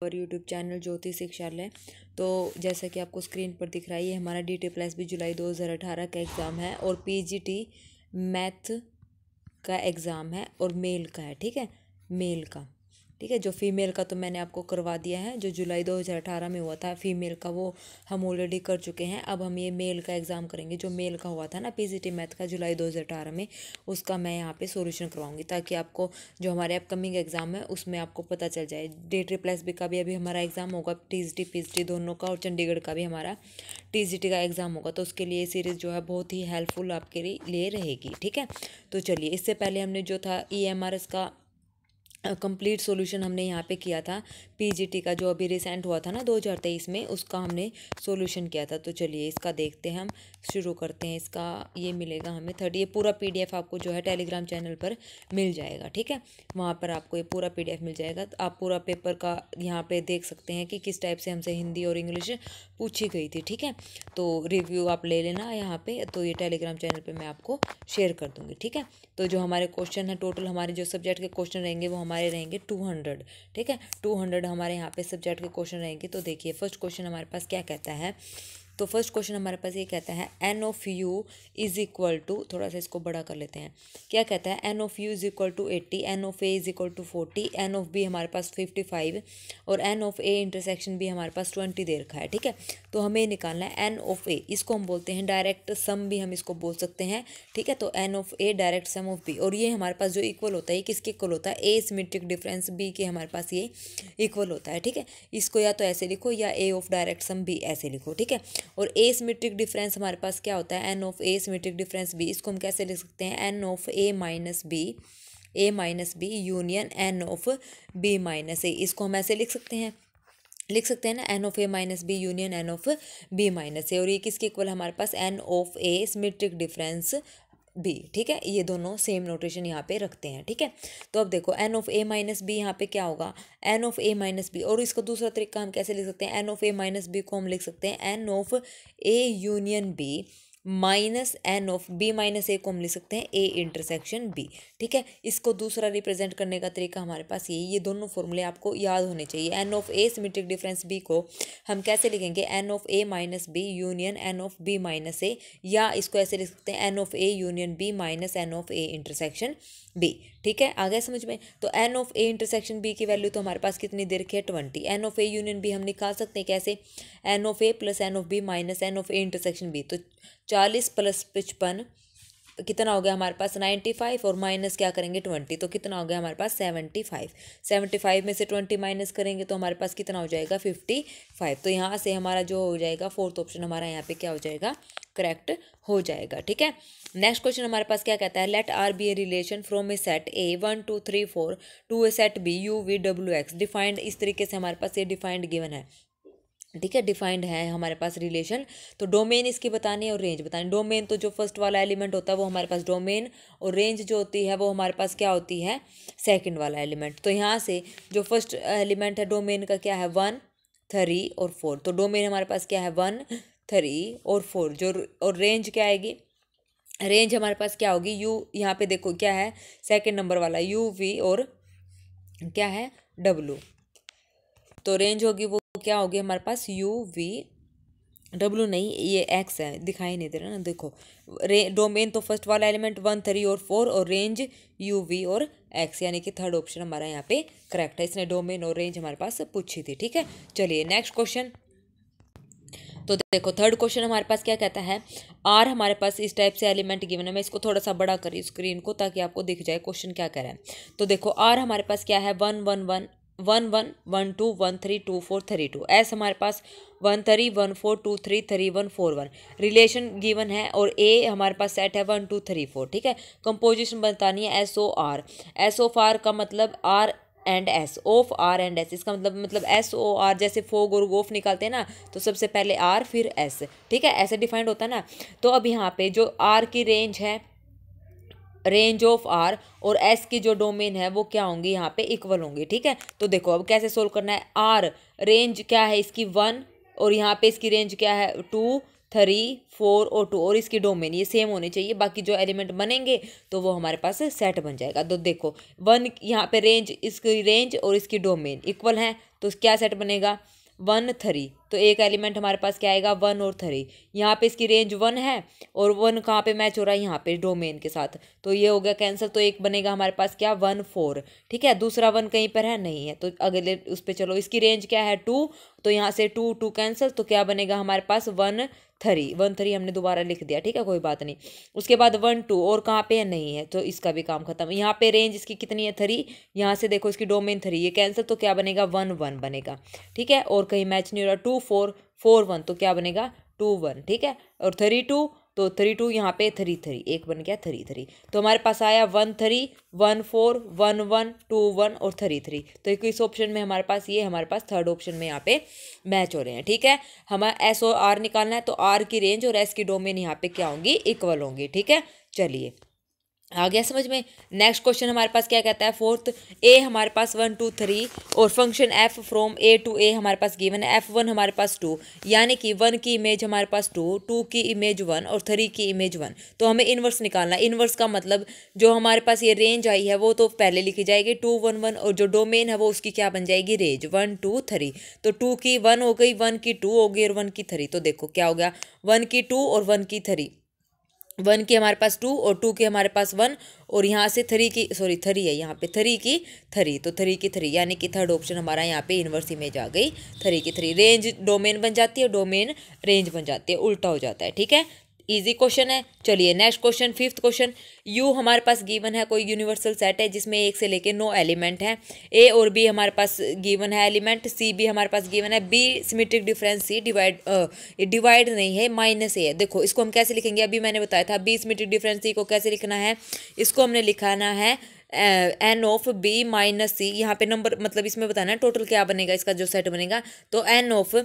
और YouTube channel ज्योति शिक्षालय। तो जैसा कि आपको स्क्रीन पर दिख रहा है, ये हमारा DT+B जुलाई 2018 का एग्ज़ाम है और PGT मैथ का एग्ज़ाम है और मेल का है। ठीक है, मेल का। ठीक है, जो फीमेल का तो मैंने आपको करवा दिया है, जो जुलाई 2018 में हुआ था फीमेल का वो हम ऑलरेडी कर चुके हैं। अब हम ये मेल का एग्ज़ाम करेंगे, जो मेल का हुआ था ना PGT मैथ का जुलाई 2018 में, उसका मैं यहाँ पे सॉल्यूशन करवाऊंगी ताकि आपको जो हमारे अपकमिंग एग्ज़ाम है उसमें आपको पता चल जाए। DT+B का भी अभी हमारा एग्ज़ाम होगा, TGT PGT दोनों का, और चंडीगढ़ का भी हमारा TGT का एग्ज़ाम होगा। तो उसके लिए सीरीज़ जो है बहुत ही हेल्पफुल आपके लिए रहेगी। ठीक है, तो चलिए, इससे पहले हमने जो था EMRS का कंप्लीट सॉल्यूशन हमने यहाँ पे किया था। PGT का जो अभी रिसेंट हुआ था ना 2023 में, उसका हमने सॉल्यूशन किया था। तो चलिए इसका देखते हैं, हम शुरू करते हैं। इसका ये मिलेगा हमें 30, ये पूरा PDF आपको जो है टेलीग्राम चैनल पर मिल जाएगा। ठीक है, वहाँ पर आपको ये पूरा PDF मिल जाएगा। तो आप पूरा पेपर का यहाँ पे देख सकते हैं कि किस टाइप से हमसे हिंदी और इंग्लिश पूछी गई थी। ठीक है, तो रिव्यू आप ले लेना यहाँ पे, तो ये टेलीग्राम चैनल पे मैं आपको शेयर कर दूँगी। ठीक है, तो जो हमारे क्वेश्चन है, टोटल हमारे जो सब्जेक्ट के क्वेश्चन रहेंगे वो हमारे रहेंगे 200। ठीक है, 200 हमारे यहाँ पे सब्जेक्ट के क्वेश्चन रहेंगे। तो देखिए फर्स्ट क्वेश्चन हमारे पास क्या कहता है। तो फर्स्ट क्वेश्चन हमारे पास ये कहता है N of U is equal to, थोड़ा सा इसको बड़ा कर लेते हैं। क्या कहता है, N of U is equal to 80, N of A is equal to 40, N of B हमारे पास 55 और N of A intersection B हमारे पास 20 दे रखा है। ठीक है, तो हमें निकालना है N ऑफ A। इसको हम बोलते हैं डायरेक्ट सम भी हम इसको बोल सकते हैं। ठीक है, तो N of A direct sum of B, और ये हमारे पास जो इक्वल होता है, ये किसके इक्वल होता है, A सिमेट्रिक डिफरेंस B के हमारे पास ये इक्वल होता है। ठीक है, इसको या तो ऐसे लिखो या A of direct sum B ऐसे लिखो। ठीक है, और A सिमेट्रिक डिफरेंस हमारे पास क्या होता है, N of A symmetric difference B, इसको हम कैसे लिख सकते हैं, N of A minus B union N of B minus A। इसको हम ऐसे लिख सकते हैं ना, N of A minus B union N of B minus A। और ये किसके इक्वल हमारे पास, N of A symmetric difference B। ठीक है, ये दोनों सेम नोटेशन यहाँ पे रखते हैं। ठीक है, तो अब देखो N of A minus B यहाँ पे क्या होगा, N of A minus B। और इसका दूसरा तरीका हम कैसे लिख सकते हैं, N of A minus B को हम लिख सकते हैं N of A union B minus N of B minus A को हम लिख सकते हैं A इंटरसेक्शन B। ठीक है, इसको दूसरा रिप्रेजेंट करने का तरीका हमारे पास ये दोनों फॉर्मूले आपको याद होने चाहिए। N of A symmetric difference B को हम कैसे लिखेंगे, N of A minus B union N of B minus A, या इसको ऐसे लिख सकते हैं N of A union B minus N of A intersection B। ठीक है, आ गया समझ में। तो N of A intersection B की वैल्यू तो हमारे पास कितनी दे रखी है, 20। N of A union B हम निकाल सकते हैं कैसे, N of A plus N of B minus N of A intersection B। तो 40 प्लस 55 कितना हो गया हमारे पास, 95, और माइनस क्या करेंगे 20, तो कितना हो गया हमारे पास 75। 75 में से 20 माइनस करेंगे तो हमारे पास कितना हो जाएगा 55। तो यहाँ से हमारा जो हो जाएगा फोर्थ ऑप्शन हमारा यहाँ पे क्या हो जाएगा, करेक्ट हो जाएगा। ठीक है, नेक्स्ट क्वेश्चन हमारे पास क्या कहता है, let R be a relation from a set A 1 2 3 4 to a set B U V W X defined. इस तरीके से हमारे पास ये डिफाइंड गिवन है। ठीक है, डिफाइंड है हमारे पास रिलेशन। तो डोमेन इसकी बतानी है और रेंज बतानी। डोमेन तो जो फर्स्ट वाला एलिमेंट होता है वो हमारे पास डोमेन, और रेंज जो होती है वो हमारे पास क्या होती है, सेकंड वाला एलिमेंट। तो यहाँ से जो फर्स्ट एलिमेंट है डोमेन का क्या है, 1 3 और 4। तो डोमेन हमारे पास क्या है, 1 3 और 4। जो और रेंज क्या आएगी, रेंज हमारे पास क्या होगी, U, यहाँ पे देखो क्या है सेकंड नंबर वाला U V और क्या है W। तो रेंज होगी वो क्या होगी हमारे पास, U V W नहीं, ये X है, दिखाई नहीं दे रहा ना, देखो डोमेन तो फर्स्ट वाला एलिमेंट 1 3 और 4, और रेंज U V और X, यानी कि थर्ड ऑप्शन हमारा यहाँ पे करेक्ट है। इसने डोमेन और रेंज हमारे पास पूछी थी। ठीक है, चलिए नेक्स्ट क्वेश्चन। तो देखो थर्ड क्वेश्चन हमारे पास क्या कहता है, R हमारे पास इस टाइप से एलिमेंट गिवन है। मैं इसको थोड़ा सा बड़ा करी स्क्रीन को ताकि आपको दिख जाए क्वेश्चन क्या कह रहा है। तो देखो R हमारे पास क्या है, 1 1 1 1 1 1 2 1 3 2 4 32। एस हमारे पास 1 3 1 4 2 3 3 1 4 1। रिलेशन गिवन है और ए हमारे पास सेट है 1 2 3 4। ठीक है, कंपोजिशन बतानी है SOR। SOR का मतलब R and S, of R and S। इसका मतलब SOR, जैसे फोग और गोफ निकालते हैं ना, तो सबसे पहले R फिर S। ठीक है, ऐसे डिफाइंड होता है ना। तो अब यहाँ पे जो R की रेंज है, रेंज ऑफ R, और S की जो डोमेन है वो क्या होंगी, यहाँ पे इक्वल होंगी। ठीक है, तो देखो अब कैसे सोल्व करना है। R रेंज क्या है इसकी 1, और यहाँ पे इसकी रेंज क्या है 2 3 4 और 2, और इसकी डोमेन ये सेम होनी चाहिए। बाकी जो एलिमेंट बनेंगे तो वो हमारे पास सेट बन जाएगा। तो देखो 1 यहाँ पे रेंज, इसकी रेंज और इसकी डोमेन इक्वल है, तो क्या सेट बनेगा 1 3। तो एक एलिमेंट हमारे पास क्या आएगा 1 और 3। यहाँ पे इसकी रेंज 1 है और 1 कहाँ पे मैच हो रहा है यहाँ पे डोमेन के साथ, तो ये हो गया कैंसिल। तो एक बनेगा हमारे पास क्या 1 4। ठीक है, दूसरा 1 कहीं पर है नहीं है, तो अगले उस पर चलो। इसकी रेंज क्या है 2, तो यहाँ से 2 2 कैंसिल, तो क्या बनेगा हमारे पास 1 3 हमने दोबारा लिख दिया। ठीक है, कोई बात नहीं। उसके बाद 1 2 और कहाँ पे है नहीं है, तो इसका भी काम खत्म। यहाँ पे रेंज इसकी कितनी है 3, यहाँ से देखो इसकी डोमेन 3, ये कैंसिल, तो क्या बनेगा 1 1 बनेगा। ठीक है, और कहीं मैच नहीं हो रहा 2 4 4 1, तो क्या बनेगा 2 1। ठीक है, और 3 2, तो 3 2 यहाँ पे 3 3, एक बन गया 3 3। तो हमारे पास आया 1 3 1 4 1 1 2 1 और 3 3। तो इस ऑप्शन में हमारे पास ये हमारे पास थर्ड ऑप्शन में यहाँ पे मैच हो रहे हैं। ठीक है, हमारा एस और आर निकालना है, तो आर की रेंज और एस की डोमेन यहाँ पे क्या होंगी इक्वल होंगी। ठीक है, चलिए आ गया समझ में। नेक्स्ट क्वेश्चन हमारे पास क्या कहता है, फोर्थ, ए हमारे पास 1 2 3 और function f from A to A हमारे पास गिवन है। F1 हमारे पास 2, यानी कि 1 की इमेज हमारे पास 2, 2 की इमेज 1 और 3 की इमेज 1। तो हमें इन्वर्स निकालना है। इन्वर्स का मतलब जो हमारे पास ये रेंज आई है वो तो पहले लिखी जाएगी 2 1 1, और जो डोमेन है वो उसकी क्या बन जाएगी रेंज 1 2 3। तो 2 की 1 हो गई, 1 की 2 हो गई और 1 की 3। तो देखो क्या हो गया 1 की 2 और 1 की 3, 1 की हमारे पास 2 और 2 की हमारे पास 1, और यहाँ से 3 की 3 है यहाँ पे 3 की 3, तो 3 की 3, यानी कि थर्ड ऑप्शन हमारा यहाँ पे इन्वर्स इमेज आ गई 3 की 3। रेंज डोमेन बन जाती है, डोमेन रेंज बन जाती है, उल्टा हो जाता है। ठीक है, इजी क्वेश्चन है। चलिए next question, fifth question, you हमारे पास गिवन है कोई यूनिवर्सल सेट है जिसमें 1 से लेके 9 एलिमेंट है। ए और बी हमारे पास गिवन है एलिमेंट, सी भी हमारे पास गिवन है, बी सिमेट्रिक डिफरेंस, सी डिवाइड नहीं है माइनस ए है। देखो इसको हम कैसे लिखेंगे, अभी मैंने बताया था बी सिमेट्रिक डिफरेंस सी को कैसे लिखना है, इसको हमने लिखाना है एन ऑफ बी माइनस सी। यहाँ पे नंबर मतलब इसमें बताना है टोटल क्या बनेगा इसका जो सेट बनेगा, तो एन ऑफ,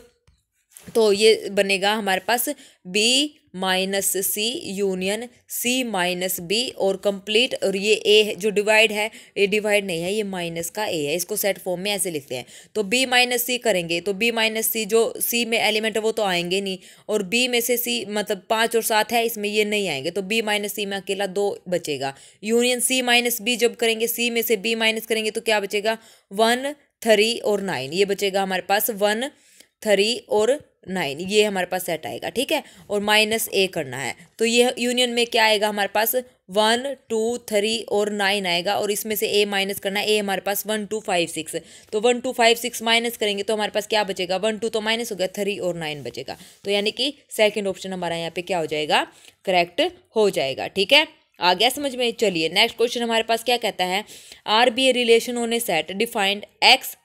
तो ये बनेगा हमारे पास बी माइनस सी यूनियन सी माइनस बी और कंप्लीट, और ये ए जो डिवाइड है, ये डिवाइड नहीं है, ये माइनस का ए है। इसको सेट फॉर्म में ऐसे लिखते हैं। तो बी माइनस सी करेंगे, तो बी माइनस सी जो सी में एलिमेंट है वो तो आएंगे नहीं, और बी में से सी मतलब 5 और 7 है, इसमें ये नहीं आएंगे, तो बी माइनस सी में अकेला 2 बचेगा। यूनियन सी माइनस बी जब करेंगे, सी में से बी माइनस करेंगे तो क्या बचेगा 1 3 और 9, ये बचेगा हमारे पास 1 3 और 9, ये हमारे पास सेट आएगा। ठीक है, और माइनस ए करना है, तो ये यूनियन में क्या आएगा हमारे पास 1 2 3 और 9 आएगा, और इसमें से ए माइनस करना है। ए हमारे पास 1 2 5 6, तो 1 2 5 6 माइनस करेंगे तो हमारे पास क्या बचेगा 1 2 तो माइनस हो गया, 3 और 9 बचेगा। तो यानी कि सेकेंड ऑप्शन हमारा यहाँ पे क्या हो जाएगा करेक्ट हो जाएगा। ठीक है, आ गया समझ में। चलिए नेक्स्ट क्वेश्चन हमारे पास क्या कहता है, R be a relation on a set defined x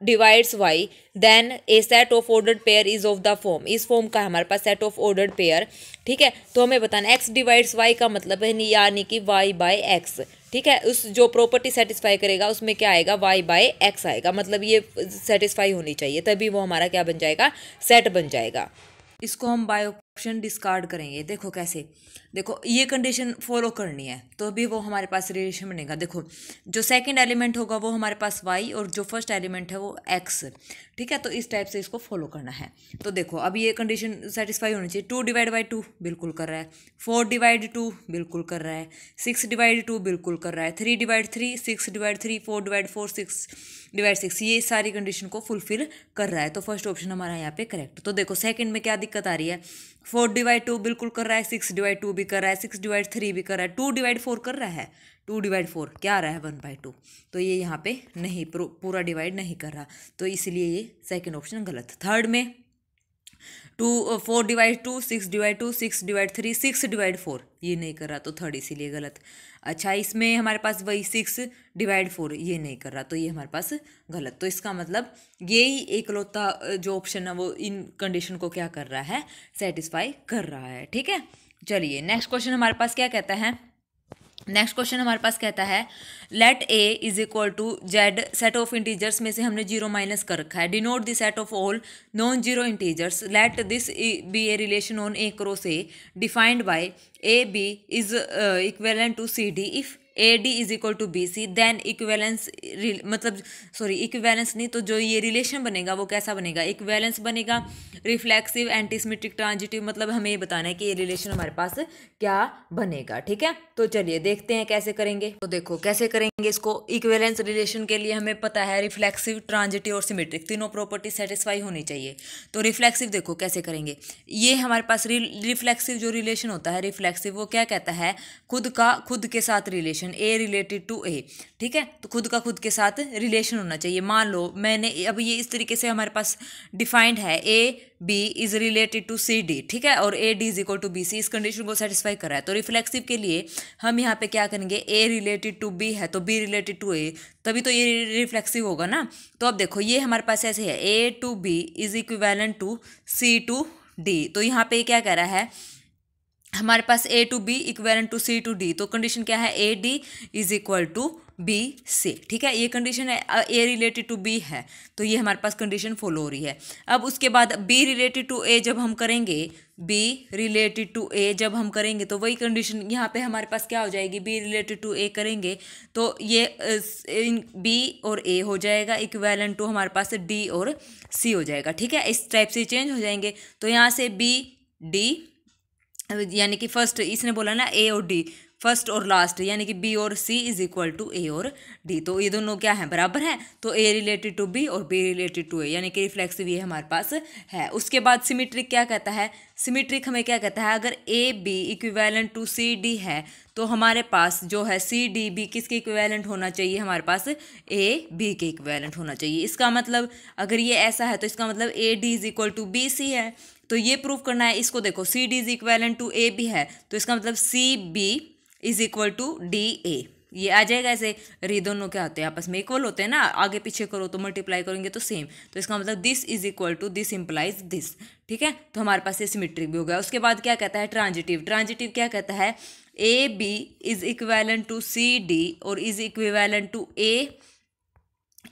divides y then a set of ordered pair is of the form. इस फॉर्म का हमारे पास सेट ऑफ ऑर्डर्ड पेयर। ठीक है, तो हमें बताना एक्स डिवाइड्स वाई का मतलब है यानी कि वाई बाय एक्स। ठीक है, उस जो प्रॉपर्टी सेटिस्फाई करेगा उसमें क्या आएगा वाई बाय एक्स आएगा, मतलब ये सेटिस्फाई होनी चाहिए तभी वो हमारा क्या बन जाएगा सेट बन जाएगा। इसको हम बाय ऑप्शन डिस्कार्ड करेंगे। देखो कैसे, देखो ये कंडीशन फॉलो करनी है तो भी वो हमारे पास रिलेशन बनेगा। देखो जो सेकंड एलिमेंट होगा वो हमारे पास y और जो फर्स्ट एलिमेंट है वो x। ठीक है, तो इस टाइप से इसको फॉलो करना है। तो देखो अब ये कंडीशन सेटिस्फाई होनी चाहिए। 2 डिवाइड बाई 2 बिल्कुल कर रहा है, 4 डिवाइड 2 बिल्कुल कर रहा है, 6 डिवाइड 2 बिल्कुल कर रहा है, 3 डिवाइड 3 6 डिवाइड 3 4 डिवाइड 4 6 डिवाइड 6, ये सारी कंडीशन को फुलफिल कर रहा है। तो फर्स्ट ऑप्शन हमारा यहाँ पे करेक्ट। तो देखो सेकंड में क्या दिक्कत आ रही है, 4 डिवाइड 2 बिल्कुल कर रहा है, 6 डिवाइड 2 भी कर रहा है, 6 डिवाइड 3 भी कर रहा है, 2 डिवाइड 4 कर रहा है, 2 डिवाइड 4 क्या आ रहा है 1/2। तो ये यहाँ पे नहीं पूरा डिवाइड नहीं कर रहा, तो इसलिए ये सेकंड ऑप्शन गलत। थर्ड में 4 डिवाइड 2 6 डिवाइड 2 6 डिवाइड 3 6 डिवाइड 4 ये नहीं कर रहा, तो थर्ड इसीलिए गलत। अच्छा इसमें हमारे पास वही 6 डिवाइड 4 ये नहीं कर रहा, तो ये हमारे पास गलत। तो इसका मतलब ये ही एकलौता जो ऑप्शन है वो इन कंडीशन को क्या कर रहा है सेटिस्फाई कर रहा है। ठीक है, चलिए नेक्स्ट क्वेश्चन हमारे पास क्या कहता है, नेक्स्ट क्वेश्चन हमारे पास कहता है let A is equal to Z, set of integers में से हमने 0 माइनस कर रखा है, denote the set of all non zero integers, let this be a relation on A cross A defined by a B is equivalent to C d if a D is equal to B c, then equivalence मतलब equivalence नहीं, तो जो ये relation बनेगा वो कैसा बनेगा इक्वेलेंस बनेगा। रिफ्लेक्सिव, एंटीसिमेट्रिक, ट्रांजिटिव, मतलब हमें ये बताना है कि ये रिलेशन हमारे पास क्या बनेगा। ठीक है, तो चलिए देखते हैं कैसे करेंगे। तो देखो कैसे करेंगे इसको। इक्विवेलेंस रिलेशन के लिए हमें पता है रिफ्लेक्सिव, ट्रांजिटिव और सिमेट्रिक तीनों प्रॉपर्टी सेटिस्फाई होनी चाहिए। तो रिफ्लेक्सिव देखो कैसे करेंगे। ये हमारे पास रिफ्लेक्सिव जो रिलेशन होता है, रिफ्लेक्सिव वो क्या कहता है, खुद के साथ रिलेशन, ए रिलेटेड टू ए। ठीक है, तो खुद का खुद के साथ रिलेशन होना चाहिए। मान लो मैंने अब ये इस तरीके से हमारे पास डिफाइंड है, A B is related to C d. ठीक है, और a D is equal to B c, इस कंडीशन को सेटिस्फाई कर रहा है। तो रिफ्लेक्सिव के लिए हम यहाँ पे क्या करेंगे, ए रिलेटेड टू बी है तो बी रिलेटेड टू ए, तभी तो ये रिफ्लेक्सिव होगा ना। तो अब देखो ये हमारे पास ऐसे है, A to B is equivalent to C to D. तो यहाँ पे क्या कह रहा है, हमारे पास A to B equivalent to C to D. तो कंडीशन क्या है, A D is equal to B C. ठीक है, ये कंडीशन है, ए रिलेटेड टू बी है तो ये हमारे पास कंडीशन फॉलो हो रही है। अब उसके बाद बी रिलेटेड टू ए जब हम करेंगे, बी रिलेटेड टू ए जब हम करेंगे तो वही कंडीशन यहाँ पे हमारे पास क्या हो जाएगी, बी रिलेटेड टू ए करेंगे तो ये बी और ए हो जाएगा इक्वेलेंट टू हमारे पास डी और सी हो जाएगा। ठीक है, इस टाइप से चेंज हो जाएंगे। तो यहाँ से बी डी यानी कि फर्स्ट इसने बोला ना ए और डी, फर्स्ट और लास्ट, यानी कि बी और सी इज इक्वल टू ए और डी। तो ये दोनों क्या है, बराबर है। तो ए रिलेटेड टू बी और बी रिलेटेड टू ए, यानी कि रिफ्लेक्सिव ये हमारे पास है। उसके बाद सिमेट्रिक क्या कहता है, सिमेट्रिक हमें क्या कहता है, अगर a b equivalent to C d है तो हमारे पास जो है सी डी बी किसके इक्विवेलेंट होना चाहिए, हमारे पास ए बी के इक्विवेलेंट होना चाहिए। इसका मतलब अगर ये ऐसा है तो इसका मतलब a D is equal to B c है। तो ये प्रूव करना है इसको। देखो c d is equivalent to a b है तो इसका मतलब c b is equal to d a, ये आ जाएगा ऐसे। ये दोनों क्या होते हैं, आपस में इक्वल होते हैं ना, आगे पीछे करो तो मल्टीप्लाई करेंगे तो सेम। तो इसका मतलब this is equal to this implies this. ठीक है, तो हमारे पास ये सिमेट्रिक भी हो गया। उसके बाद क्या कहता है, ट्रांजिटिव। ट्रांजिटिव क्या कहता है, A B is equivalent to C D और is equivalent to A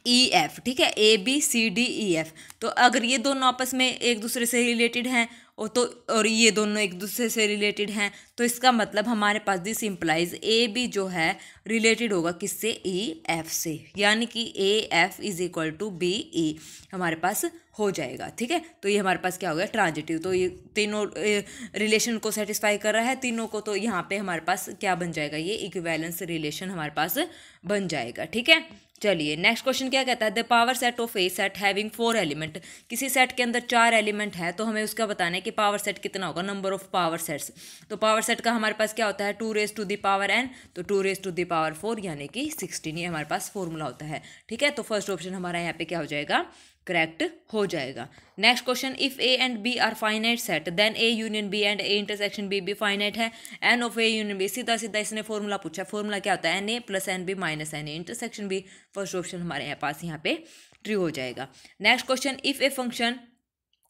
E F. ठीक है, ए B C D E F. तो अगर ये दोनों आपस में एक दूसरे से रिलेटेड हैं और ये दोनों एक दूसरे से रिलेटेड हैं तो इसका मतलब हमारे पास दिस इम्प्लाइज ए बी जो है रिलेटेड होगा किससे, ई एफ से, यानी कि a f is equal to b e हमारे पास हो जाएगा। ठीक है, तो ये हमारे पास क्या हो गया, ट्रांजिटिव। तो ये तीनों रिलेशन को सेटिस्फाई कर रहा है तीनों को, तो यहाँ पे हमारे पास क्या बन जाएगा, ये इक्विवेलेंस रिलेशन हमारे पास बन जाएगा। ठीक है, चलिए नेक्स्ट क्वेश्चन क्या कहता है, the power set of A set having 4 element. किसी सेट के अंदर 4 एलिमेंट है तो हमें उसका बताना है कि पावर सेट कितना होगा, नंबर ऑफ पावर सेट्स। तो पावर सेट का हमारे पास क्या होता है, 2 raise to the power n, तो 2 रेज टू द पावर 4 यानी कि 16, ये हमारे पास फॉर्मूला होता है। ठीक है, तो फर्स्ट ऑप्शन हमारा यहाँ पे क्या हो जाएगा, करेक्ट हो जाएगा। Next question, if a and b are finite set then a union b and a intersection b भी फाइनाइट है। N of a union b, सीधा सीधा इसने फॉर्मूला पूछा। फॉर्मूला क्या होता है, n a plus n b minus n a intersection b. First option हमारे पास यहाँ पे ट्रू हो जाएगा। Next question, if a function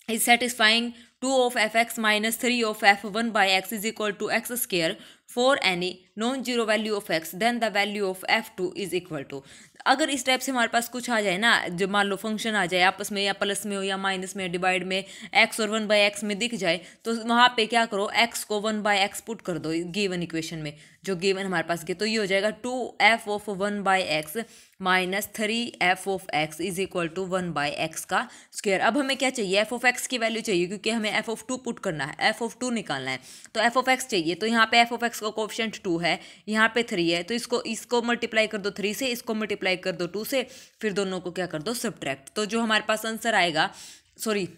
is satisfying 2 of fx minus 3 of f1 by x is equal to x square for any non-zero value of x then the value of f2 is equal to। अगर इस type से हमारे पास कुछ आ जाए ना, जो मान लो function आ जाए आपस में, या प्लस में हो या माइनस में, डिवाइड में x और 1 बाई एक्स में दिख जाए तो वहाँ पे क्या करो, x को 1 बाई एक्स पुट कर दो गिवन इक्वेशन में, जो गिवन हमारे पास के। तो ये हो जाएगा 2f of 1 by x minus 3f of x is equal to 1 by x का स्क्वायर। अब हमें क्या चाहिए, f ऑफ x की वैल्यू चाहिए क्योंकि हमें f ऑफ 2 पुट करना है, f ऑफ 2 निकालना है। तो f ऑफ x चाहिए, तो यहाँ पे f ऑफ x का कोएफिशिएंट 2 है, यहाँ पे 3 है, तो इसको मल्टीप्लाई कर दो 3 से, इसको मल्टीप्लाई कर दो 2 से, फिर दोनों को क्या कर दो, सब्ट्रैक्ट। तो जो हमारे पास आंसर आएगा, सॉरी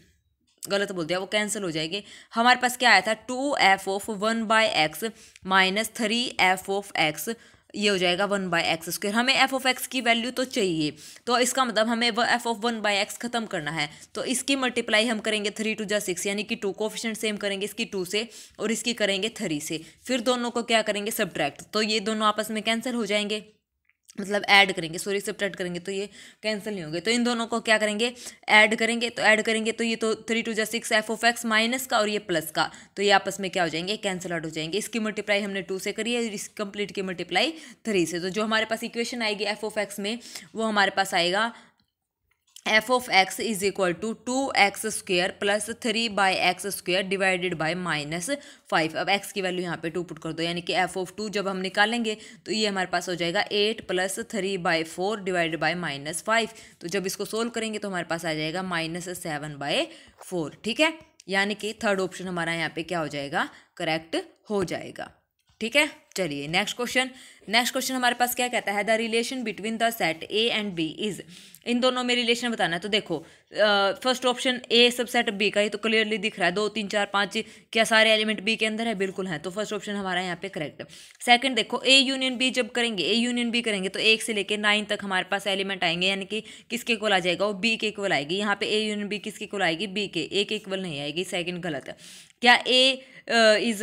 गलत बोल दिया, वो कैंसिल हो जाएगी। हमारे पास क्या आया था, 2f of 1 by x minus 3f of x, ये हो जाएगा 1 बाई एक्स स्क्वायर। हमें f ऑफ x की वैल्यू तो चाहिए, तो इसका मतलब हमें f ऑफ 1 बाई एक्स खत्म करना है। तो इसकी मल्टीप्लाई हम करेंगे 3 टू जा 6, यानी कि 2 कोएफिशिएंट सेम करेंगे, इसकी 2 से और इसकी करेंगे 3 से, फिर दोनों को क्या करेंगे, सब्ट्रैक्ट। तो ये दोनों आपस में कैंसिल हो जाएंगे, मतलब ऐड करेंगे, सॉरी सब्ट्रैक्ट करेंगे तो ये कैंसिल नहीं होंगे। तो इन दोनों को क्या करेंगे, ऐड करेंगे। तो ऐड करेंगे तो ये तो 3 टू जा 6 f ऑफ x माइनस का और ये प्लस का, तो ये आपस में क्या हो जाएंगे, कैंसिल आउट हो जाएंगे। इसकी मल्टीप्लाई हमने 2 से करी है, इस कंप्लीट की मल्टीप्लाई 3 से। तो जो हमारे पास इक्वेशन आएगी f ऑफ x में, वो हमारे पास आएगा f of x is equal to 2x² plus 3/x² divided by -5। अब x की वैल्यू यहाँ पे 2 पुट कर दो, यानी कि एफ ऑफ 2 जब हम निकालेंगे तो ये हमारे पास हो जाएगा 8 प्लस 3/4 डिवाइडेड बाय -5। तो जब इसको सोल्व करेंगे तो हमारे पास आ जाएगा -7/4। ठीक है, यानी कि थर्ड ऑप्शन हमारा यहाँ पे क्या हो जाएगा, करेक्ट हो जाएगा। ठीक है, चलिए नेक्स्ट क्वेश्चन हमारे पास क्या कहता है, the relation between the set A and B is. इन दोनों में रिलेशन बताना है। तो देखो first option A subset B का, ये तो क्लियरली दिख रहा है, 2 3 4 5 क्या सारे एलिमेंट बी के अंदर है, बिल्कुल है, तो फर्स्ट ऑप्शन हमारा यहाँ पे करेक्ट। सेकंड देखो ए यूनियन बी जब करेंगे, ए यूनियन बी करेंगे तो 1 से लेकर 9 तक हमारे पास एलिमेंट आएंगे, यानी कि किसके इक्वल आ जाएगा, वो बी के इक्वल आएगी। यहाँ पे ए यूनियन बी किसके इक्वल आएगी, बी के, ए के इक्वल नहीं आएगी, सेकंड गलत है। क्या ए इज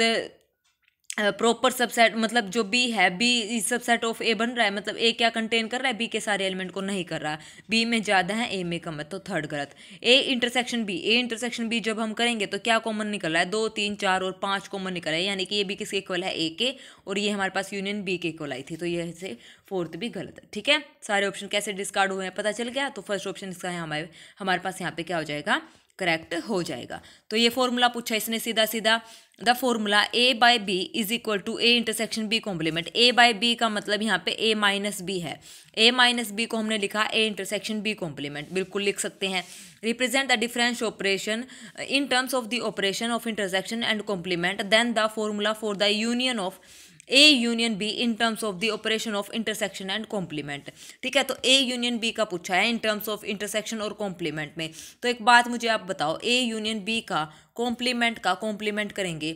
प्रॉपर सबसेट, मतलब जो बी है, बी इज सबसेट ऑफ ए बन रहा है, मतलब ए क्या कंटेन कर रहा है, बी के सारे एलिमेंट को नहीं कर रहा, बी में ज़्यादा है ए में कम है, तो थर्ड गलत। ए इंटरसेक्शन बी जब हम करेंगे तो क्या कॉमन निकल रहा है, 2 3 4 और 5 कॉमन निकल रहा है, यानी कि ये बी किसके इक्वल है, ए के, और ये हमारे पास यूनियन बी के इक्वल आई थी, तो ये से फोर्थ भी गलत है। ठीक है, सारे ऑप्शन कैसे डिस्कार्ड हुए हैं पता चल गया। तो फर्स्ट ऑप्शन इसका है हमारे पास यहाँ पे क्या हो जाएगा, करेक्ट हो जाएगा। तो ये फॉर्मूला पूछा इसने सीधा सीधा, the formula a by b is equal to a intersection b complement. A by b का मतलब यहाँ पे ए माइनस बी है, ए माइनस बी को हमने लिखा ए इंटरसेक्शन बी कॉम्प्लीमेंट, बिल्कुल लिख सकते हैं। Represent the difference operation in terms of the operation of intersection and complement, then the formula for the union of a union b in terms of the operation of intersection and complement. ठीक है, तो a union b का पूछा है in terms of intersection और complement में। तो एक बात मुझे आप बताओ, ए यूनियन बी का कॉम्प्लीमेंट करेंगे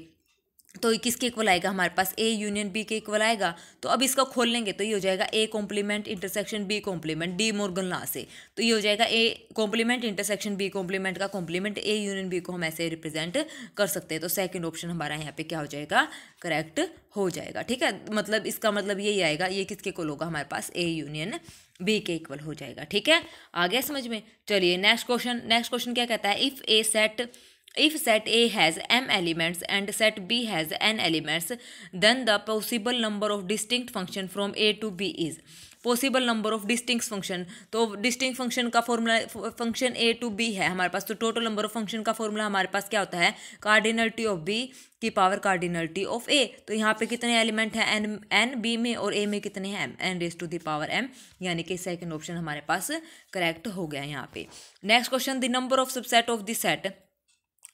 तो किसके इक्वल आएगा, हमारे पास ए यूनियन बी के इक्वल आएगा। तो अब इसको खोल लेंगे तो ये हो जाएगा a complement intersection b complement, De Morgan law से। तो ये हो जाएगा a complement intersection b complement का कॉम्प्लीमेंट ए यूनियन बी को हम ऐसे रिप्रेजेंट कर सकते हैं। तो सेकंड ऑप्शन हमारा यहाँ पे क्या हो जाएगा, करेक्ट हो जाएगा। ठीक है, मतलब इसका मतलब यही आएगा, ये किसके इक्वल होगा, हमारे पास ए यूनियन बी के इक्वल हो जाएगा। ठीक है, आ गया समझ में। चलिए नेक्स्ट क्वेश्चन क्या कहता है, if set A has m elements and set B has n elements, then the possible number of distinct function from A to B is। Possible number of distinct function, तो distinct function का formula, function a to b है हमारे पास, तो total number of function का formula हमारे पास क्या होता है, कार्डिनलिटी ऑफ बी की पावर कार्डिनलिटी ऑफ ए। तो यहाँ पे कितने एलिमेंट हैं, एन बी में, और ए में कितने हैं, n raise to the power m, यानी कि सेकंड ऑप्शन हमारे पास करेक्ट हो गया यहाँ पे। Next question, the number of subset of the set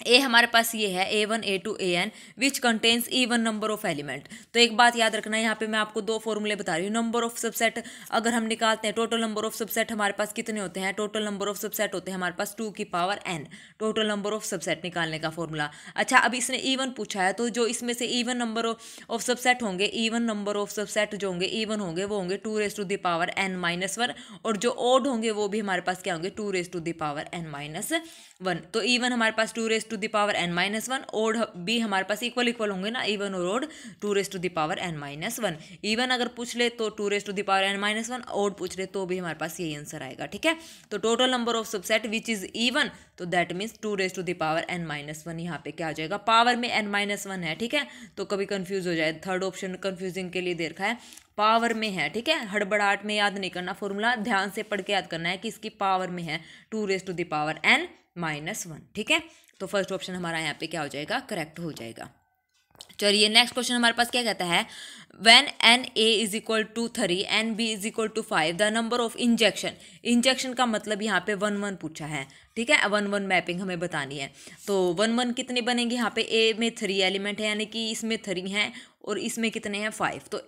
ए हमारे पास ये है A1 A2 AN which contains even number of element. तो एक बात याद रखना, यहाँ पे मैं आपको 2 फॉर्मूले बता रही हूँ। नंबर ऑफ सबसेट अगर हम निकालते हैं, टोटल नंबर ऑफ सबसेट हमारे पास कितने होते हैं, टोटल नंबर ऑफ सबसेट होते हैं हमारे पास 2 की power n, total number of subset निकालने का फॉर्मूला। अच्छा, अब इसने इवन पूछा है, तो जो इसमें से इवन नंबर ऑफ सबसेट होंगे, इवन नंबर ऑफ सबसेट जो होंगे इवन होंगे, वो होंगे 2 raise to the power n-1, और जो ओड होंगे वो भी हमारे पास क्या होंगे, 2 raise to the power n-1। तो इवन हमारे पास 2 raise to the power n-1, odd भी हमारे पास इक्वल होंगे ना, इवन और odd 2 raise to the power n-1। Even अगर पूछ ले तो 2 raise to the power n-1, odd पूछ ले तो भी हमारे पास यही आंसर आएगा। ठीक है, तो total number of subset which is even, तो that means 2 raise to the power n-1 यहाँ पे क्या हो जाएगा, पावर में n-1 है। ठीक है, तो कभी कंफ्यूज हो जाए, थर्ड ऑप्शन कंफ्यूजिंग के लिए दे रखा है, पावर में है। ठीक है, हड़बड़ाहट में याद नहीं करना फॉर्मूला, ध्यान से पढ़ के याद करना है कि इसकी पावर में है 2 raise to the power n-1। ठीक है, तो फर्स्ट ऑप्शन हमारा यहाँ पे क्या हो जाएगा, करेक्ट हो जाएगा। चलिए नेक्स्ट क्वेश्चन हमारे पास क्या कहता है, when n a is equal to 3 n b is equal to 5 the number of injection का मतलब यहाँ पे 1 1 पूछा है। ठीक है, 1 1 मैपिंग हमें बतानी है। तो 1 1 कितने बनेंगे, यहाँ पे ए में 3 एलिमेंट है, यानी कि इसमें 3 हैं और इसमें कितने हैं 5, तो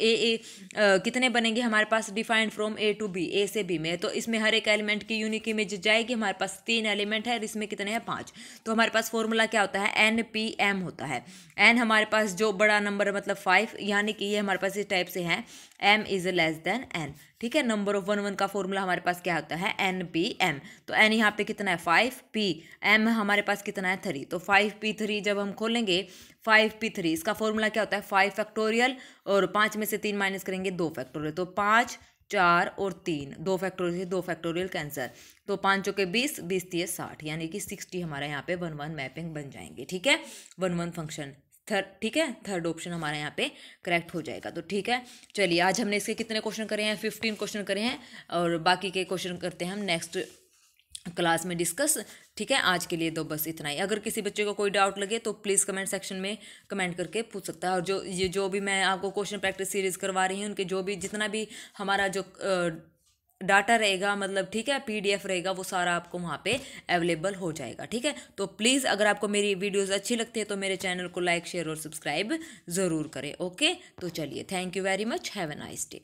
कितने बनेंगे हमारे पास, defined from A to B, A से बी में, तो इसमें हर एक एलिमेंट की यूनिक इमेज जाएगी। हमारे पास 3 एलिमेंट है और इसमें कितने हैं 5, तो हमारे पास फॉर्मूला क्या होता है, एन पी एम होता है। एन हमारे पास जो बड़ा नंबर है मतलब 5, यानी कि ये हमारे पास इस टाइप से है, m is less than n। ठीक है, नंबर ऑफ 1 1 का फॉर्मूला हमारे पास क्या होता है, एन पी एम। तो n यहाँ पे कितना है 5p, m हमारे पास कितना है 3, तो 5p3 जब हम खोलेंगे 5p3, इसका फॉर्मूला क्या होता है 5 फैक्टोरियल, और 5 में से 3 माइनस करेंगे 2 फैक्टोरियल, तो 5 4 और 3, 2 फैक्टोरियल से 2 फैक्टोरियल कैंसर, तो 5 चौके 20, 20 3 60, यानी कि 60 हमारा यहाँ पे 1 1 मैपिंग बन जाएंगे। ठीक है, 1 1 फंक्शन ठीक है, थर्ड ऑप्शन हमारा यहाँ पे करेक्ट हो जाएगा। तो ठीक है, चलिए आज हमने इसके कितने क्वेश्चन करे हैं, 15 क्वेश्चन करे हैं, और बाकी के क्वेश्चन करते हैं हम नेक्स्ट क्लास में डिस्कस। ठीक है, आज के लिए तो बस इतना ही। अगर किसी बच्चे को कोई डाउट लगे तो प्लीज़ कमेंट सेक्शन में कमेंट करके पूछ सकता है। और जो भी मैं आपको क्वेश्चन प्रैक्टिस सीरीज़ करवा रही हूँ, उनके जो भी जितना भी हमारा जो डाटा रहेगा, मतलब ठीक है, PDF रहेगा, वो सारा आपको वहाँ पे अवेलेबल हो जाएगा। ठीक है, तो प्लीज़ अगर आपको मेरी वीडियोस अच्छी लगती है तो मेरे चैनल को लाइक, शेयर और सब्सक्राइब ज़रूर करें। ओके, तो चलिए, thank you very much, have a nice day.